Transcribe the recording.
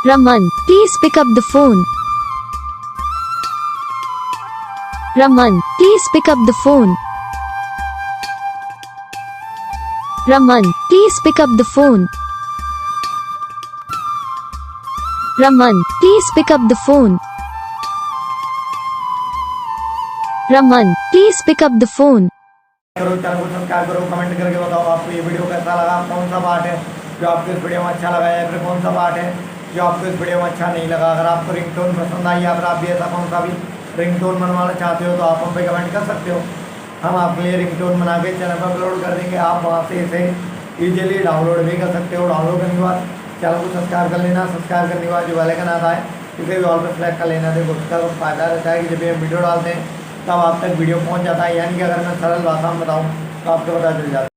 Raman, please pick up the phone. Raman, please pick up the phone. Raman, please pick up the phone. Raman, please pick up the phone. Raman, please pick up the phone. करो, channel को subscribe करो, comment करके बताओ आपको ये video कैसा लगा, कौन सा पार्ट है जो आपको इस वीडियो में अच्छा लगा या फिर कौन सा पार्ट है जो आपको इस वीडियो में अच्छा नहीं लगा। अगर आपको रिंगटोन पसंद आई या फिर आप भी ऐसा कौन सा भी रिंगटोन बनवाना चाहते हो तो आप हम पे कमेंट कर सकते हो। हम आपके लिए रिंगटोन बना के चैनल पर अपलोड कर देंगे। आप वहाँ से इसे ईजिली डाउनलोड भी कर सकते हो। डाउनलोड करने के बाद चैनल को सब्सक्राइब कर लेना। सब्सक्राइब करने के बाद जो बेल आइकन आता है इसे भी ऑल पर सेलेक्ट कर लेना। देखो उसका फ़ायदा रहता है कि जब भी हम वीडियो डालते हैं तब आप तक वीडियो पहुंच जाता है। यानी कि अगर मैं सरल भाषा में बताऊं तो आपको पता चल जाता है।